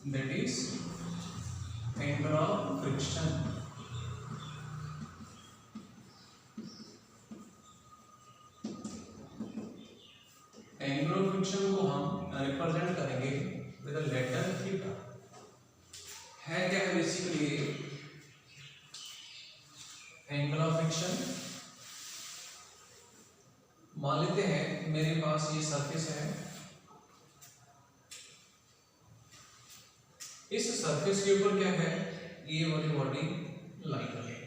that is angle of friction. Angle of friction को हम represent करेंगे विद द लेटर थीटा। है क्या है बेसिकली एंगल ऑफ फ्रिक्शन। मान लेते हैं मेरे पास ये सरफेस है, इस सरफेस के ऊपर क्या है, ये वाली बॉडी लाई करेगी।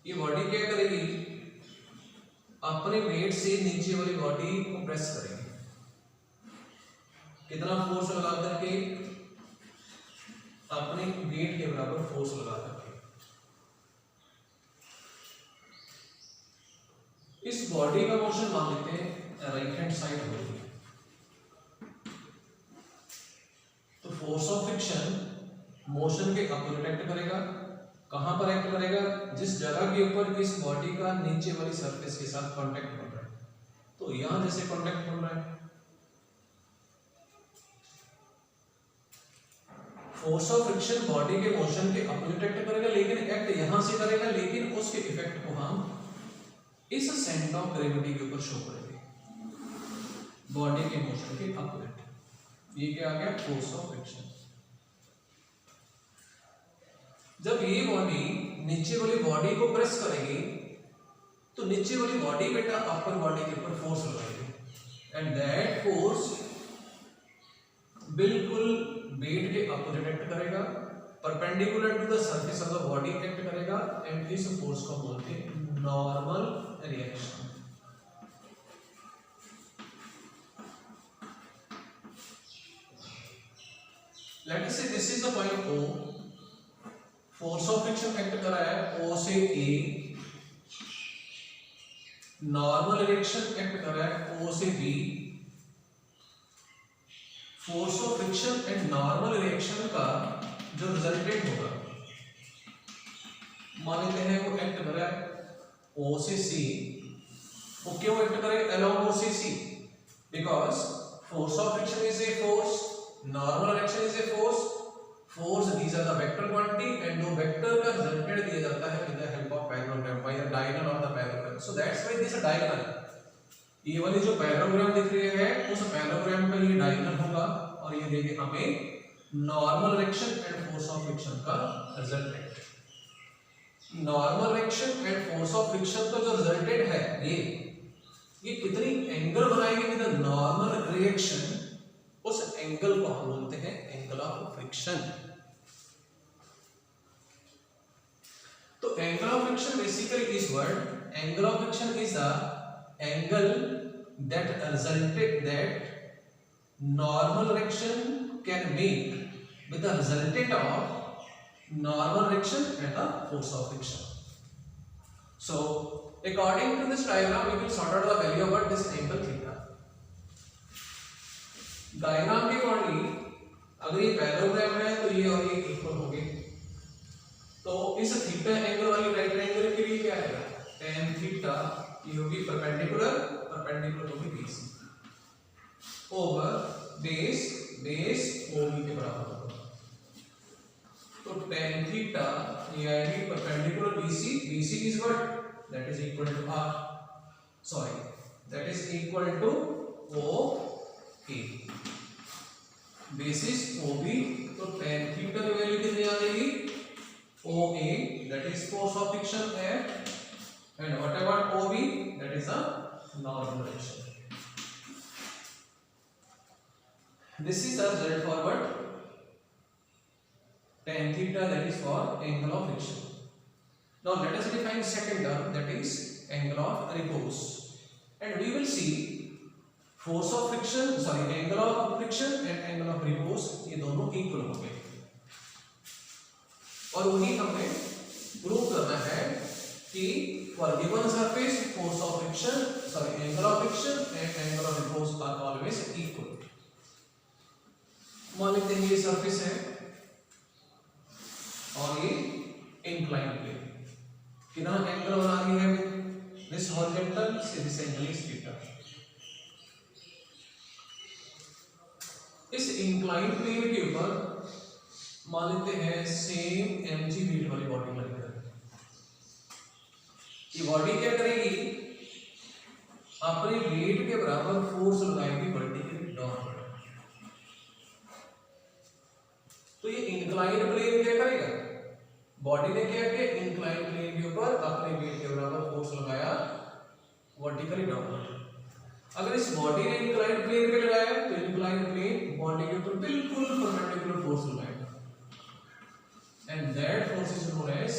ये बॉडी क्या करेगी, अपने वेट से नीचे वाली बॉडी को प्रेस करेगी। कितना फोर्स लगा करके, अपने वेट के बराबर फोर्स लगा करके। इस बॉडी का मोशन मान लेते हैं राइट हैंड साइड होगी, तो फोर्स ऑफ फ्रिक्शन मोशन के अपोजिट एक्ट करेगा। कहां पर एक्ट करेगा, जिस जगह के ऊपर इस बॉडी का नीचे वाली सरफेस के साथ कांटेक्ट बन रहा है। तो यहां जैसे कांटेक्ट बन रहा है, फोर्स ऑफ फ्रिक्शन बॉडी के मोशन के अपोजिट एक्ट करेगा, लेकिन एक्ट यहां से करेगा, लेकिन उसके इफेक्ट को हम इस सेंटर ऑफ ग्रेविटी के ऊपर शो करेंगे, बॉडी के मोशन के अपोजिट। ये क्या आ गया, फोर्स ऑफ फ्रिक्शन। जब ये बॉडी नीचे वाली बॉडी को प्रेस करेगी, तो नीचे वाली बॉडी बेटा अपर बॉडी के ऊपर फोर्स लगाएगी, एंड दैट फोर्स बिल्कुल वेट के अपोजिट एक्ट करेगा, perpendicular to the surface of the body act करेगा, एंड इस फोर्स को बोलते हैं normal reaction. Let us say this is the point O, force of friction act कर रहा है O से A, नॉर्मल रिएक्शन एक्ट कर रहा है O से B। Force of friction and normal reaction का जो रिजल्टेंट होगा, मान लेते हैं वो एक्ट कर रहा है O से C। वो क्यों एक्ट करेगा along O से C? Because force of friction is a force, normal reaction is a force, force these are the vector quantity, and वो vector का रिजल्टेंट दिया जाता है with the help of parallelogram by the diagonal of the parallelogram. So that's why this is a diagonal. ये वाली जो पैराग्राम दिख रही है, उस पैराग्राम का ये डायगोनल होगा, और ये देंगे हमें normal reaction and force of friction का resultant. Normal reaction and force of friction का जो रिजल्टेंट है, ये कितनी एंगल बनाएगी विद द नॉर्मल रिएक्शन, उस एंगल को हम बोलते हैं एंगल ऑफ फ्रिक्शन। तो एंगल ऑफ फ्रिक्शन बेसिकली इस word angle of friction is the angle that resulted that normal reaction can make with the resultant of normal reaction and the force of friction. So according to this diagram we will sort out the value of what this angle theta. Diagram के according अगर ये parallelogram है तो ये और ये equal होंगे, तो इस थीटा एंगल वाली राइट एंगल के लिए क्या आएगा, tan थीटा ये होगी परपेंडिकुलर होगी BC ओवर बेस OB के बराबर होगा। तो tan थीटा ये आएगी perpendicular BC is what, that is equal to R, sorry that is equal to OA, basis OB। तो tan थीटा की वैल्यू कितनी आ जाएगी, OA that is force of friction F, and what about OB, that is a normal reaction. This is the result for what, tan theta, that is for angle of friction. Now let us define second term, that is angle of repose, and we will see force of friction, sorry angle of friction and angle of repose ये दोनों equal होंगे, और वही हमें prove करना है कि for given surface force of friction, sorry angle of friction and angle of repose are always equal. मान लेते हैं ये सरफेस है और ये इंक्लाइन प्लेन, कितना एंगल बना रही है, दिस हॉरिजॉन्टल से दिस एंगल इज थीटा। इस इंक्लाइन प्लेन के ऊपर मान लेते हैं सेम mg वेट वाली बॉडी लगाएंगे। ये बॉडी क्या करेगी, अपने वेट के बराबर फोर्स लगाएगी वर्टिकली डाउनवर्ड। तो ये इंक्लाइन प्लेन क्या करेगा, बॉडी ने क्या किया, इंक्लाइन प्लेन के ऊपर अपने वेट के बराबर फोर्स लगाया वर्टिकली डाउनवर्ड। अगर इस बॉडी ने इंक्लाइन प्लेन पे लगाया तो इंक्लाइन प्लेन बॉडी के ऊपर बिल्कुल परपेंडिकुलर फोर्स लगाएगा, and that force is known as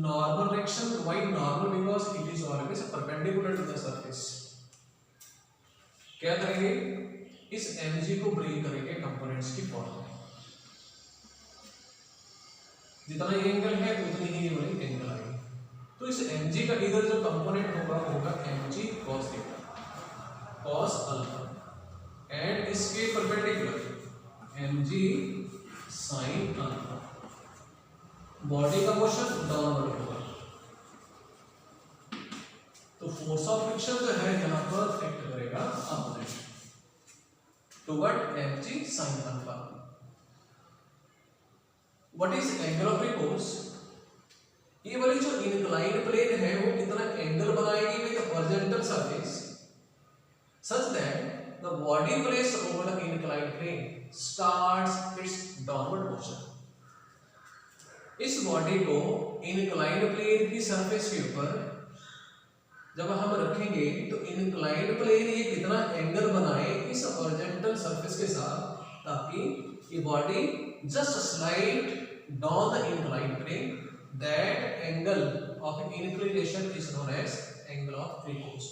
normal action. Why normal, because it is always perpendicular to the surface. क्या करेंगे, इस mg को ब्रेक करेंगे कंपोनेंट्स की फॉर्म में। जितना ये एंगल है उतनी ही ये वाली एंगल आएगी। तो इस mg का इधर जो कंपोनेंट होगा होगा mg cos theta, cos alpha, and इसके perpendicular mg sin alpha. Body का मोशन डाउनवर्ड होगा, तो फोर्स ऑफ फ्रिक्शन जो है यहां पर एक्ट करेगा opposite toward mg sin alpha. What is angle of repose, ये वाली जो इंक्लाइन प्लेन है वो कितना एंगल बनाएगी with horizontal surface such that the body placed over the incline plane starts its downward motion. इस बॉडी को इंक्लाइन प्लेन की सरफेस के ऊपर जब हम रखेंगे तो इंक्लाइन प्लेन ये कितना एंगल बनाए इस हॉरिजॉन्टल सरफेस के साथ, ताकि ये body just slide down the incline plane. That angle of inclination is known as angle of repose.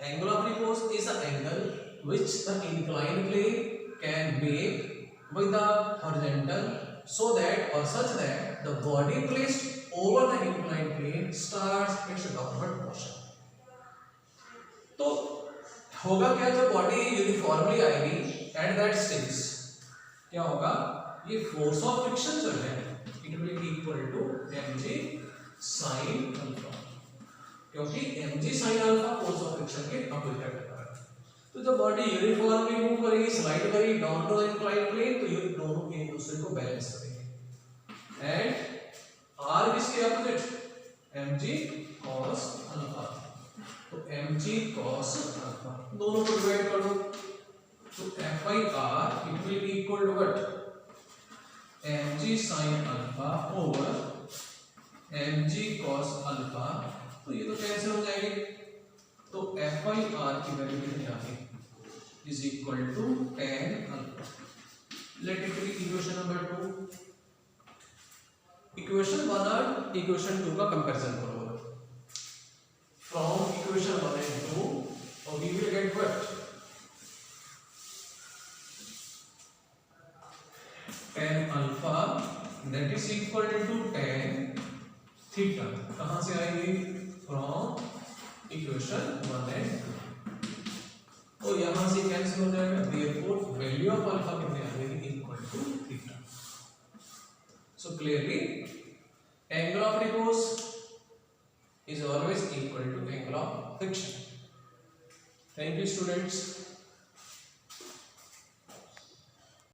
Angle of repose is the angle which the inclined plane can make with the horizontal, so that or such that the body placed over the inclined plane starts its downward motion. तो होगा क्या, जब body uniformly आएगी at that stage क्या होगा, ये force of friction जो है it will be equal to mg sin alpha, क्योंकि mg sin alpha force of friction के अपोजिट होता है। तो जब बॉडी यूनिफॉर्मली मूव करेगी, स्लाइड करेगी down to the inclined plane, तो ये दोनों एक दूसरे को बैलेंस करेंगे। एंड r किसके अपोजिट, mg cos alpha, तो mg cos alpha दोनों को डिवाइड कर दो, तो f/r it will be equal to what, mg sin alpha over mg cos alpha। तो ये तो कैंसिल हो जाएंगे, तो f/r की वैल्यू कितनी आ गई is equal to tan alpha। Let it be equation number 2। Equation 1 और इक्वेशन 2 का कंपैरिजन करो। फ्रॉम इक्वेशन 1 and 2 और we will get what, tan alpha that is equal to tan theta। कहां से आएगी, फ्रॉम इक्वेशन 1 and 2। तो यहां से कैंसिल हो जाएगा, therefore वैल्यू ऑफ अल्फा कितनी आ जाएगी, equal to theta. So clearly angle of repose is always equal to angle of friction। Thank you students।